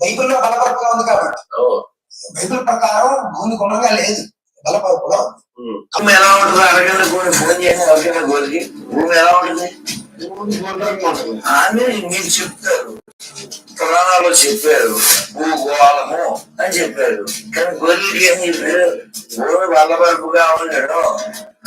బైబిల్లో బలపరుపుగా ఉంది కాబట్టి. బైబిల్ ప్రకారం భూమి గుండ్రంగా లేదు, బలపరుపుగా ఉంది. భూమి ఎలా ఉంటుంది? అరగంట ఫోన్ చేసిన అరగంట గోలికి భూమి ఎలా ఉంటుంది అని మీరు చెప్తారు, పురాణాలు చెప్పారు, భూగోళము అని చెప్పారు. కానీ గొర్రెలకి ఏం చెప్పారు? భూమి బలపరుపుగా ఉన్నాడు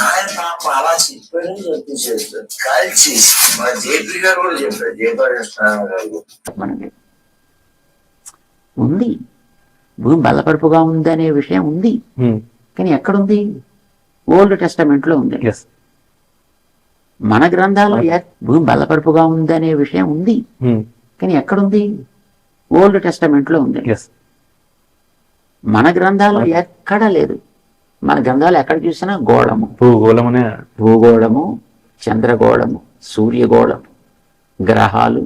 ఆయన పాప అలా చెప్పాడని చెప్పేసేస్తారు కాల్చి. మా జేపీ గారు కూడా చెప్పారు, జయపాకృష్ణ గారు. ఉంది భూమి బలపరుపుగా ఉంది అనే విషయం ఉంది, కానీ ఎక్కడుంది? ఓల్డ్ టెస్టమెంట్ లో ఉంది. మన గ్రంథాలు భూమి బలపరుపుగా ఉంది అనే విషయం ఉంది, కానీ ఎక్కడుంది? ఓల్డ్ టెస్టమెంట్ లో ఉంది. మన గ్రంథాలు ఎక్కడా లేదు. మన గ్రంథాలు ఎక్కడ చూసినా గోళము, భూగోళము, చంద్రగోళము, సూర్యగోళము, గ్రహాలు,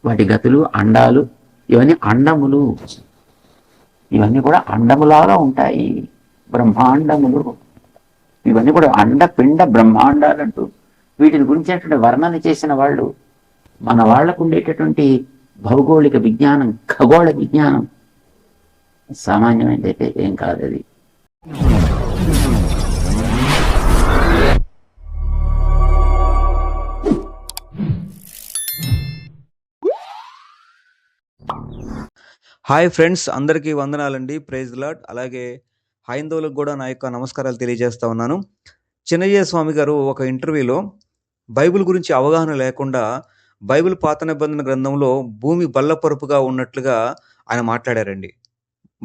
వాటి గతులు, అండాలు, ఇవన్నీ అండములు. ఇవన్నీ కూడా అండములాగా ఉంటాయి, బ్రహ్మాండములు. ఇవన్నీ కూడా అండపిండ బ్రహ్మాండాలు అంటూ వీటిని గురించినటువంటి వర్ణన చేసిన వాళ్ళు మన వాళ్లకు ఉండేటటువంటి భౌగోళిక విజ్ఞానం, ఖగోళ విజ్ఞానం సామాన్యమైనదైతే ఏం కాదు అది. హాయ్ ఫ్రెండ్స్, అందరికీ వందనాలండి. Praise lord. అలాగే హైందవులకు కూడా నా యొక్క నమస్కారాలు తెలియజేస్తా ఉన్నాను. చిన్నయ్య స్వామి గారు ఒక ఇంటర్వ్యూలో బైబిల్ గురించి అవగాహన లేకుండా బైబిల్ పాత నిబంధన గ్రంథంలో భూమి బల్లపరుపుగా ఉన్నట్లుగా ఆయన మాట్లాడారండి.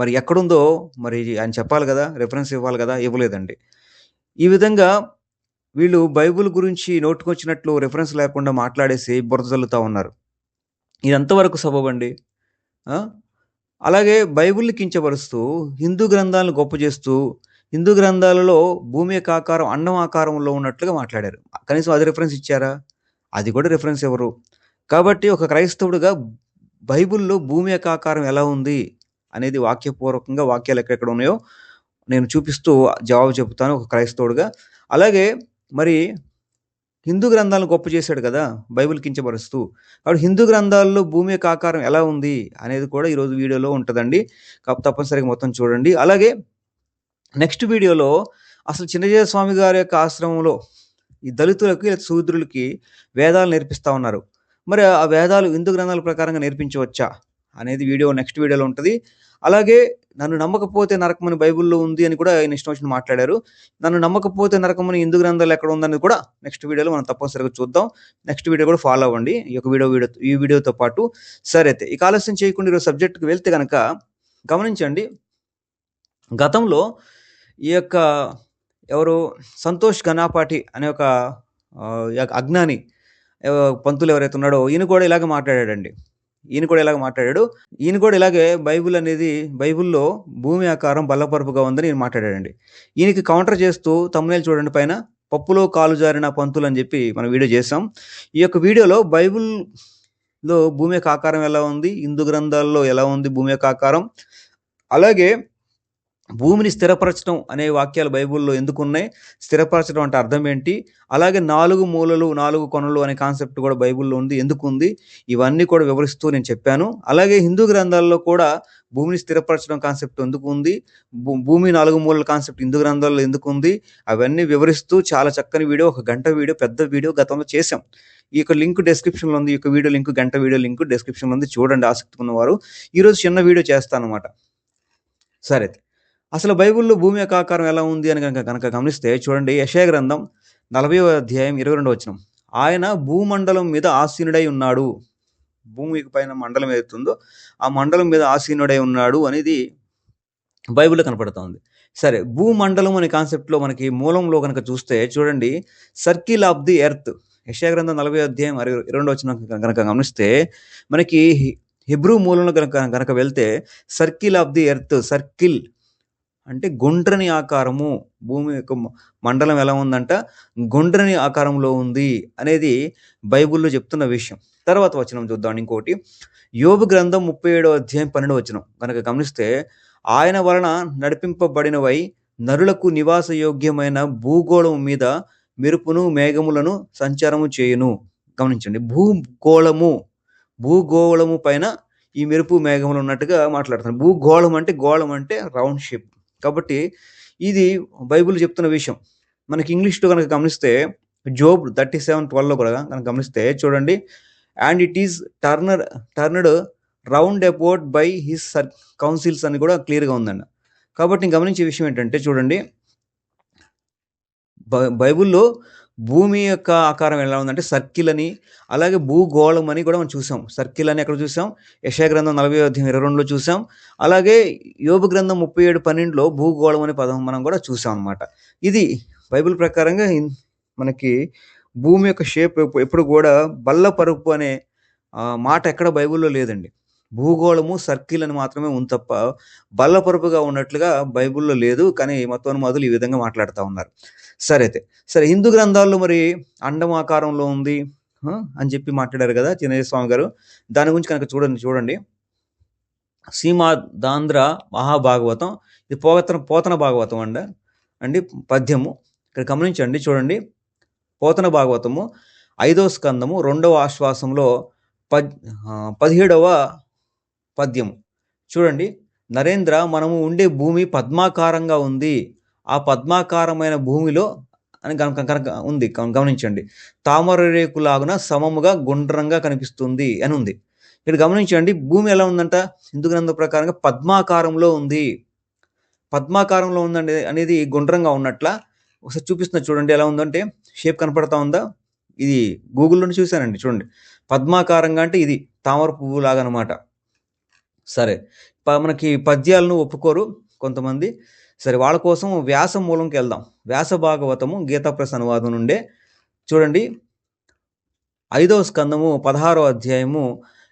మరి ఎక్కడుందో మరి ఆయన చెప్పాలి కదా, రెఫరెన్స్ ఇవ్వాలి కదా, ఇవ్వలేదండి. ఈ విధంగా వీళ్ళు బైబిల్ గురించి నోటుకొచ్చినట్లు రెఫరెన్స్ లేకుండా మాట్లాడేసి బురద చల్లుతూ ఉన్నారు. ఇది ఎంతవరకు సబబండి? అలాగే బైబిల్ని కించపరుస్తూ హిందూ గ్రంథాలను గొప్ప చేస్తూ హిందూ గ్రంథాలలో భూమి యొక్క ఆకారం అండం ఆకారంలో ఉన్నట్లుగా మాట్లాడారు. కనీసం అది రెఫరెన్స్ ఇచ్చారా? అది కూడా రెఫరెన్స్ ఎవరు? కాబట్టి ఒక క్రైస్తవుడిగా బైబిల్లో భూమి యొక్క ఆకారం ఎలా ఉంది అనేది వాక్యపూర్వకంగా వాక్యాలు ఎక్కడెక్కడ ఉన్నాయో నేను చూపిస్తూ జవాబు చెబుతాను ఒక క్రైస్తవుడిగా. అలాగే మరి హిందూ గ్రంథాలను గొప్ప చేశాడు కదా బైబిల్ కించపరుస్తూ, కాబట్టి హిందూ గ్రంథాల్లో భూమి యొక్క ఆకారం ఎలా ఉంది అనేది కూడా ఈరోజు వీడియోలో ఉంటుందండి. కాబట్టి తప్పనిసరిగా మొత్తం చూడండి. అలాగే నెక్స్ట్ వీడియోలో అసలు చిన్నజీవ స్వామి గారి యొక్క ఆశ్రమంలో ఈ దళితులకి శూద్రులకి వేదాలు నేర్పిస్తూ ఉన్నారు. మరి ఆ వేదాలు హిందూ గ్రంథాల ప్రకారంగా నేర్పించవచ్చా అనేది వీడియో నెక్స్ట్ వీడియోలో ఉంటుంది. అలాగే నన్ను నమ్మకపోతే నరకమని బైబిల్లో ఉంది అని కూడా ఆయన ఇష్టం వచ్చిన మాట్లాడారు. నన్ను నమ్మకపోతే నరకమని హిందూ గ్రంథాలు ఎక్కడ ఉందని కూడా నెక్స్ట్ వీడియోలో మనం తప్పనిసరిగా చూద్దాం. నెక్స్ట్ వీడియో కూడా ఫాలో అవ్వండి ఈ వీడియోతో పాటు. సరే అయితే ఇక ఆలస్యం చేయకుండా ఈరోజు సబ్జెక్ట్కి వెళ్తే కనుక గమనించండి. గతంలో ఈ యొక్క ఎవరు సంతోష్ ఘనాపాటి అనే ఒక అజ్ఞాని పంతులు ఎవరైతే ఉన్నాడో ఈయన కూడా ఇలాగే మాట్లాడాడండి. ఈయన కూడా ఇలాగే బైబిల్లో భూమి ఆకారం బల్లపరుపుగా ఉందని ఈయన మాట్లాడాడండి. ఈయనకి కౌంటర్ చేస్తూ తమ్మునేలు చూడండి, పైన పప్పులో కాలు జారిన పంతులు అని చెప్పి మనం వీడియో చేసాం. ఈ యొక్క వీడియోలో బైబిల్లో భూమి యొక్క ఆకారం ఎలా ఉంది, హిందూ గ్రంథాల్లో ఎలా ఉంది భూమి యొక్క ఆకారం, అలాగే భూమిని స్థిరపరచడం అనే వాక్యాలు బైబిల్లో ఎందుకు ఉన్నాయి, స్థిరపరచడం అంటే అర్థం ఏంటి, అలాగే 4 మూలలు 4 కొనలు అనే కాన్సెప్ట్ కూడా బైబిల్లో ఉంది, ఎందుకు ఉంది, ఇవన్నీ కూడా వివరిస్తూ నేను చెప్పాను. అలాగే హిందూ గ్రంథాల్లో కూడా భూమిని స్థిరపరచడం కాన్సెప్ట్ ఎందుకు ఉంది, భూమి 4 మూలల కాన్సెప్ట్ హిందూ గ్రంథాల్లో ఎందుకు ఉంది, అవన్నీ వివరిస్తూ చాలా చక్కని వీడియో, 1 గంట వీడియో, పెద్ద వీడియో గతంలో చేసాం. ఈ యొక్క లింక్ డిస్క్రిప్షన్లో ఉంది. ఈ యొక్క వీడియో లింక్, గంట వీడియో లింక్ డిస్క్రిప్షన్లో ఉంది, చూడండి ఆసక్తి ఉన్నవారు. ఈరోజు చిన్న వీడియో చేస్తాను అనమాట. సరే, అసలు బైబిల్లో భూమి యొక్క ఆకారం ఎలా ఉంది అని కనుక గమనిస్తే చూడండి, యెషయా గ్రంథం 40వ అధ్యాయం 22వ వచనం, ఆయన భూమండలం మీద ఆసీనుడై ఉన్నాడు. భూమికి పైన మండలం ఏదైతుందో ఆ మండలం మీద ఆసీనుడై ఉన్నాడు అనేది బైబిల్లో కనపడుతుంది. సరే, భూమండలం అనే కాన్సెప్ట్లో మనకి మూలంలో కనుక చూస్తే చూడండి, సర్కిల్ ఆఫ్ ది ఎర్త్, యెషయా గ్రంథం 40వ అధ్యాయం 22వ వచనం కనుక గమనిస్తే మనకి హెబ్రూ మూలంలో కనుక వెళ్తే circle of the earth, circle అంటే గుండ్రని ఆకారము, భూమి యొక్క మండలం ఎలా ఉందంట గుండ్రని ఆకారంలో ఉంది అనేది బైబిల్లో చెప్తున్న విషయం. తర్వాత వచనం చూద్దాం. ఇంకోటి యోబు గ్రంథం 37వ అధ్యాయం 12వ వచనం కనుక గమనిస్తే, ఆయన వలన నడిపింపబడినవై నరులకు నివాస యోగ్యమైన భూగోళం మీద మెరుపును మేఘములను సంచారము చేయును. గమనించండి, భూగోళము పైన ఈ మెరుపు మేఘములు ఉన్నట్టుగా మాట్లాడుతున్నారు. భూగోళం అంటే గోళం అంటే రౌండ్ షేప్. కాబట్టి ఇది బైబిల్ చెప్తున్న విషయం. మనకి ఇంగ్లీష్లో కనుక గమనిస్తే జోబ్ 37:12 కూడా కనుక గమనిస్తే చూడండి, and it is turned round about by his councils అని కూడా క్లియర్గా ఉందండి. కాబట్టి నేను గమనించే విషయం ఏంటంటే చూడండి, బైబిల్లో భూమి యొక్క ఆకారం ఎలా ఉందంటే సర్కిల్ అని, అలాగే భూగోళం అని కూడా మనం చూసాం. సర్కిల్ అని ఎక్కడ చూసాం? యెషయా గ్రంథం 40:22లో చూసాం. అలాగే యోబు గ్రంథం 37:12లో భూగోళం అనే పదం మనం కూడా చూసాం అనమాట. ఇది బైబిల్ ప్రకారంగా మనకి భూమి యొక్క షేప్ ఎప్పుడు కూడా బల్లపరుపు అనే మాట ఎక్కడ బైబిల్లో లేదండి. భూగోళము సర్కిల్ అని మాత్రమే ఉంది తప్ప బల్లపరుపుగా ఉన్నట్లుగా బైబిల్లో లేదు. కానీ మతోన్మాదులు ఈ విధంగా మాట్లాడుతూ ఉన్నారు. సరే హిందూ గ్రంథాల్లో మరి అండం ఆకారంలో ఉంది అని చెప్పి మాట్లాడారు కదా చిన్నయ్య స్వామి గారు. దాని గురించి కనుక చూడండి సీమాదాంధ్ర మహాభాగవతం, ఇది పోతన భాగవతం అండి పద్యము. ఇక్కడ గమనించండి, చూడండి, పోతన భాగవతము 5వ స్కందము 2వ ఆశ్వాసంలో 17వ పద్యము. చూడండి, నరేంద్ర, మనము ఉండే భూమి పద్మాకారంగా ఉంది. ఆ పద్మాకారమైన భూమిలో అని కనుక ఉంది గమనించండి, తామర రేకులాగున సమముగా గుండ్రంగా కనిపిస్తుంది అని ఉంది. ఇక్కడ గమనించండి, భూమి ఎలా ఉందంట? హిందూ గ్రంథం ప్రకారంగా పద్మాకారంలో ఉంది. పద్మాకారంలో ఉందండి అనేది గుండ్రంగా ఉన్నట్ల ఒకసారి చూపిస్తున్నా చూడండి. ఎలా ఉందంటే షేప్ కనపడతా ఉందా? ఇది గూగుల్లోనే చూశానండి. చూడండి, పద్మాకారంగా అంటే ఇది తామర పువ్వు లాగా అనమాట. సరే, మనకి పద్యాలను ఒప్పుకోరు కొంతమంది. సరే, వాళ్ళ కోసం వ్యాస మూలంకి వెళ్దాం. వ్యాస భాగవతము గీతాప్రస్ అనువాదం నుండే చూడండి, 5వ స్కందము 16వ అధ్యాయము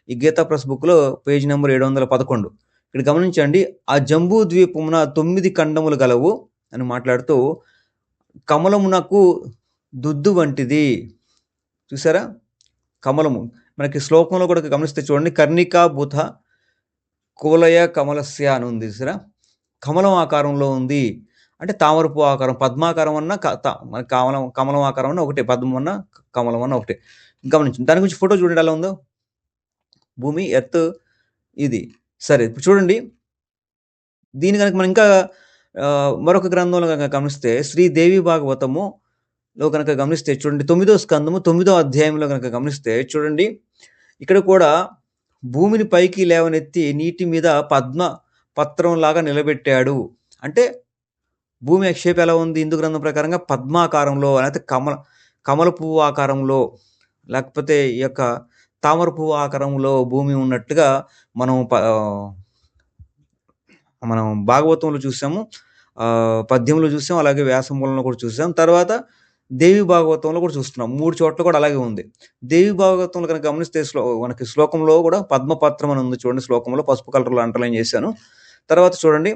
ఈ గీతాప్రస్ బుక్లో పేజ్ నెంబర్ 711. ఇక్కడ గమనించండి, ఆ జంబూ ద్వీపమున 9 ఖండములు గలవు అని మాట్లాడుతూ కమలమునకు దుద్దు వంటిది. చూసారా, కమలము మనకి శ్లోకంలో కూడా గమనిస్తే చూడండి, కర్ణికా బుధ కువలయ కమలస్య అని ఉంది. చూసారా, కమలం ఆకారంలో ఉంది అంటే తామరపు ఆకారం. పద్మాకారం అన్న కమలం ఆకారం అన్న ఒకటే, పద్మం అన్న కమలం అన్న ఒకటే. గమనించండి, దాని గురించి ఫోటో చూడండి ఎలా ఉందో. భూమి ఎర్త్ ఇది. సరే, ఇప్పుడు చూడండి, దీని కనుక మనం ఇంకా మరొక గ్రంథంలో కనుక గమనిస్తే శ్రీదేవి భాగవతములో కనుక గమనిస్తే చూడండి, 9వ స్కందము 9వ అధ్యాయంలో కనుక గమనిస్తే చూడండి, ఇక్కడ కూడా భూమిని పైకి లేవనెత్తి నీటి మీద పద్మ పత్రం లాగా నిలబెట్టాడు. అంటే భూమి షేప్ ఎలా ఉంది హిందూ గ్రంథం ప్రకారంగా? పద్మాకారంలో, లేకపోతే కమల పువ్వు ఆకారంలో, లేకపోతే ఈ యొక్క తామర పువ్వు ఆకారంలో భూమి ఉన్నట్టుగా మనం భాగవతంలో చూసాము, పద్యంలో చూసాం, అలాగే వ్యాసమూలంలో కూడా చూసాం. తర్వాత దేవి భాగవతంలో కూడా చూస్తున్నాం. 3 చోట్ల కూడా అలాగే ఉంది. దేవి భాగవతంలో కనుక గమనిస్తే మనకి శ్లోకంలో కూడా పద్మపత్రం అని ఉంది. చూడండి, శ్లోకంలో పసుపు కలర్లో అండర్లైన్ చేశాను. తర్వాత చూడండి,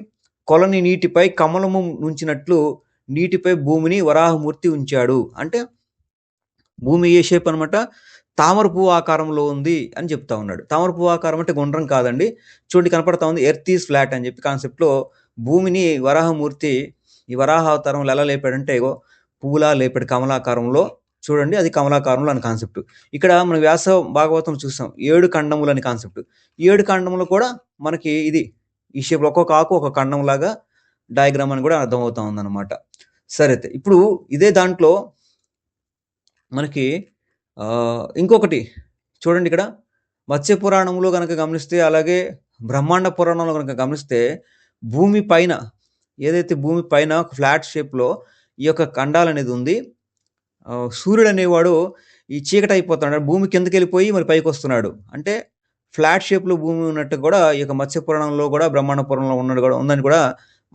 కొలని నీటిపై కమలము ఉంచినట్లు నీటిపై భూమిని వరాహమూర్తి ఉంచాడు. అంటే భూమి ఏ షేప్ అనమాట? తామర పువ్వు ఆకారంలో ఉంది అని చెప్తా ఉన్నాడు. తామర పువ్వు ఆకారం అంటే గుండ్రం కాదండి. చూడండి, కనపడతా ఉంది ఎర్త్ ఈజ్ ఫ్లాట్ అని చెప్పి కాన్సెప్ట్లో భూమిని వరాహమూర్తి ఈ వరాహ అవతారంలో ఎలా లేపాడంటే పువ్వులా లేపాడు కమలాకారంలో. చూడండి, అది కమలాకారంలో అని కాన్సెప్ట్. ఇక్కడ మన వ్యాస భాగవతం చూసాం 7 ఖండములు అని కాన్సెప్ట్. 7 ఖండములు కూడా మనకి ఇది ఈ షేప్లో ఒక్కొక్క ఆకు ఒక ఖండం లాగా డయాగ్రామ్ అని కూడా అర్థమవుతా ఉందన్నమాట. సరే, ఇప్పుడు ఇదే దాంట్లో మనకి ఇంకొకటి చూడండి, ఇక్కడ మత్స్య పురాణంలో కనుక గమనిస్తే, అలాగే బ్రహ్మాండ పురాణంలో కనుక గమనిస్తే భూమి పైన ఏదైతే భూమి పైన ఒక ఫ్లాట్ షేప్లో ఈ యొక్క ఖండాలు అనేది ఉంది. సూర్యుడు అనేవాడు ఈ చీకటి అయిపోతున్నాడు, భూమి కిందకి వెళ్ళిపోయి మరి పైకి వస్తున్నాడు. అంటే ఫ్లాట్ షేప్లో భూమి ఉన్నట్టు కూడా ఈ యొక్క మత్స్య పురాణంలో కూడా బ్రహ్మాండ పురాణంలో ఉన్నట్టు కూడా ఉందని కూడా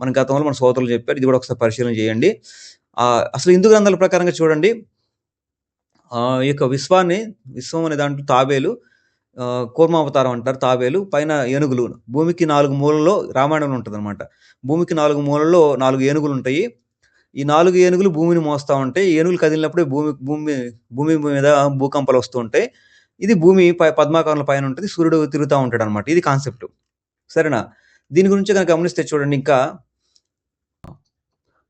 మన గతంలో మన సోదరులు చెప్పారు. ఇది కూడా ఒకసారి పరిశీలన చేయండి. అసలు హిందూ గ్రంథాల ప్రకారంగా చూడండి, ఈ యొక్క విశ్వం అనే దాంట్లో తాబేలు, కూర్మావతారం అంటారు. తాబేలు పైన ఏనుగులు, భూమికి 4 మూలల్లో రామాయణంలో ఉంటుంది అనమాట. భూమికి 4 మూలల్లో 4 ఏనుగులు ఉంటాయి. ఈ 4 ఏనుగులు భూమిని మోస్తూ ఉంటాయి. ఏనుగులు కదిలినప్పుడే భూమి మీద భూకంపాలు వస్తూ ఉంటాయి. ఇది భూమి పద్మాకారంలో పైన ఉంటుంది, సూర్యుడు తిరుగుతూ ఉంటాడు అనమాట. ఇది కాన్సెప్ట్. సరేనా? దీని గురించి కనుక గమనిస్తే చూడండి, ఇంకా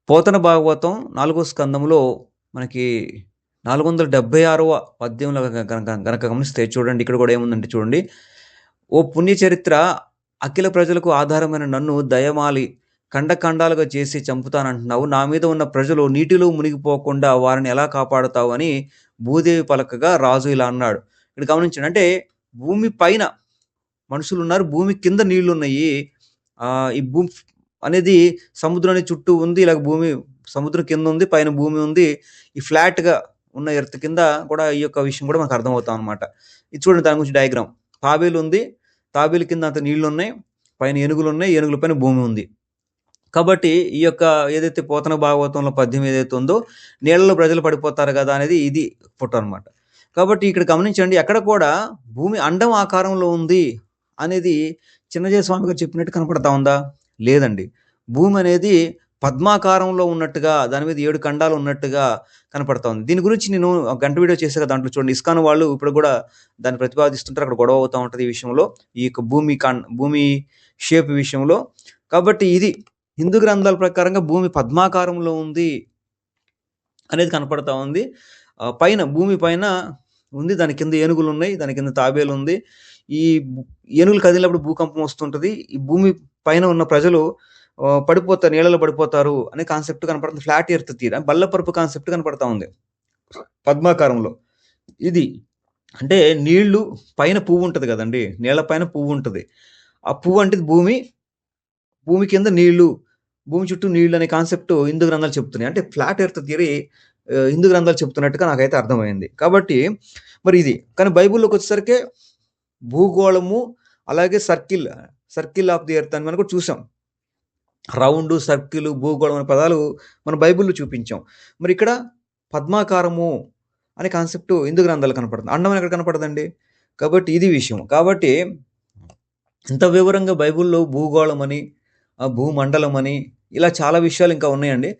పోతన భాగవతం 4వ స్కందంలో మనకి 476వ పద్యంలో కనుక గమనిస్తే చూడండి, ఇక్కడ కూడా ఏముందంటే చూడండి, ఓ పుణ్య చరిత్ర, అఖిల ప్రజలకు ఆధారమైన నన్ను దయమాలి ఖండఖండాలుగా చేసి చంపుతానంటున్నావు. నా మీద ఉన్న ప్రజలు నీటిలో మునిగిపోకుండా వారిని ఎలా కాపాడుతావు అని భూదేవి పలకగా రాజు ఇలా అన్నాడు. ఇక్కడ గమనించండి, అంటే భూమి పైన మనుషులు ఉన్నారు, భూమి కింద నీళ్లు ఉన్నాయి. ఈ భూమి అనేది సముద్రాన్ని చుట్టూ ఉంది, ఇలాగ భూమి సముద్రం కింద ఉంది, పైన భూమి ఉంది. ఈ ఫ్లాట్ గా ఉన్న ఎర్త్ కింద కూడా ఈ యొక్క విషయం కూడా మనకు అర్థమవుతాం అనమాట. ఇది చూడండి, దాని గురించి డయాగ్రామ్. తాబేలు ఉంది, తాబేలు కింద అంత నీళ్లు ఉన్నాయి, పైన ఏనుగులు ఉన్నాయి, ఏనుగుల పైన భూమి ఉంది. కాబట్టి ఈ యొక్క ఏదైతే పోతన భాగవతంలో పద్యం ఏదైతే ఉందో, నీళ్ళలో ప్రజలు పడిపోతారు కదా అనేది ఇది ఫోటో అనమాట. కాబట్టి ఇక్కడ గమనించండి, ఎక్కడ కూడా భూమి అండం ఆకారంలో ఉంది అనేది చిన్నజయ స్వామి గారు చెప్పినట్టు కనపడతా ఉందా? లేదండి. భూమి అనేది పద్మాకారంలో ఉన్నట్టుగా, దాని మీద 7 ఖండాలు ఉన్నట్టుగా కనపడతా ఉంది. దీని గురించి నేను గంట వీడియో చేశాక దాంట్లో చూడండి, ఇస్కాన్ వాళ్ళు ఇప్పుడు కూడా దాన్ని ప్రతిపాదిస్తుంటారు. అక్కడ గొడవ అవుతూ ఉంటుంది ఈ విషయంలో, ఈ యొక్క భూమి షేప్ విషయంలో. కాబట్టి ఇది హిందూ గ్రంథాల ప్రకారంగా భూమి పద్మాకారంలో ఉంది అనేది కనపడతా ఉంది. పైన భూమి పైన ఉంది, దాని కింద ఏనుగులు ఉన్నాయి, దాని కింద తాబేలు ఉంది. ఈ ఏనుగులు కదిలినప్పుడు భూకంపం వస్తుంటది. ఈ భూమి పైన ఉన్న ప్రజలు పడిపోతారు, నీళ్ళలో పడిపోతారు అనే కాన్సెప్ట్ కనపడుతుంది. ఫ్లాట్ ఎర్త్ తీర బల్లపరుపు కాన్సెప్ట్ కనపడతా ఉంది పద్మాకారంలో. ఇది అంటే నీళ్లు పైన పువ్వు ఉంటుంది కదండి, నీళ్ల పైన పువ్వు ఉంటుంది. ఆ పువ్వు అంటే భూమి కింద నీళ్లు, భూమి చుట్టూ నీళ్లు అనే కాన్సెప్ట్ హిందూ గ్రంథాలు చెప్తున్నాయి. అంటే ఫ్లాట్ ఎర్త్ థియరీ హిందూ గ్రంథాలు చెప్తున్నట్టుగా నాకైతే అర్థమైంది. కాబట్టి మరి ఇది కానీ బైబిల్లోకి వచ్చేసరికి భూగోళము అలాగే సర్కిల్ ఆఫ్ ది ఎర్త్ అని మనం కూడా చూసాం. రౌండ్, సర్కిల్, భూగోళం అనే పదాలు మన బైబిల్లో చూపించాం. మరి ఇక్కడ పద్మాకారము అనే కాన్సెప్ట్ హిందూ గ్రంథాలు కనపడుతుంది, అండం ఎక్కడ కనపడదండి. కాబట్టి ఇది విషయం. కాబట్టి ఇంత వివరంగా బైబిల్లో భూగోళం అని, భూమండలం అని ఇలా చాలా విషయాలు ఇంకా ఉన్నాయండి.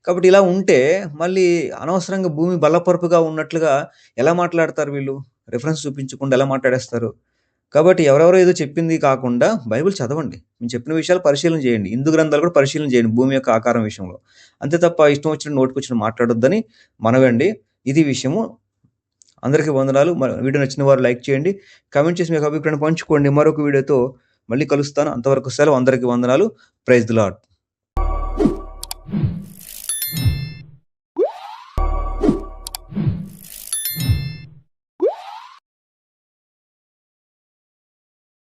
కాబట్టి ఇలా ఉంటే మళ్ళీ అనవసరంగా భూమి బల్లపరుపుగా ఉన్నట్లుగా ఎలా మాట్లాడతారు వీళ్ళు? రిఫరెన్స్ చూపించకుండా ఎలా మాట్లాడేస్తారు? కాబట్టి ఎవరెవరో ఏదో చెప్పింది కాకుండా బైబిల్ చదవండి, మేము చెప్పిన విషయాలు పరిశీలన చేయండి, హిందూ గ్రంథాలు కూడా పరిశీలన చేయండి భూమి యొక్క ఆకారం విషయంలో. అంతే తప్ప ఇష్టం వచ్చిన నోటికొచ్చిన మాట్లాడొద్దని మనవండి. ఇది విషయము. అందరికీ వందనాలు. వీడియో నచ్చిన వారు లైక్ చేయండి, కామెంట్ చేసి మీకు అభిప్రాయం పంచుకోండి. మరొక వీడియోతో మళ్ళీ కలుస్తాను. అంతవరకు సెలవు. అందరికీ వందనాలు. Praise the lord.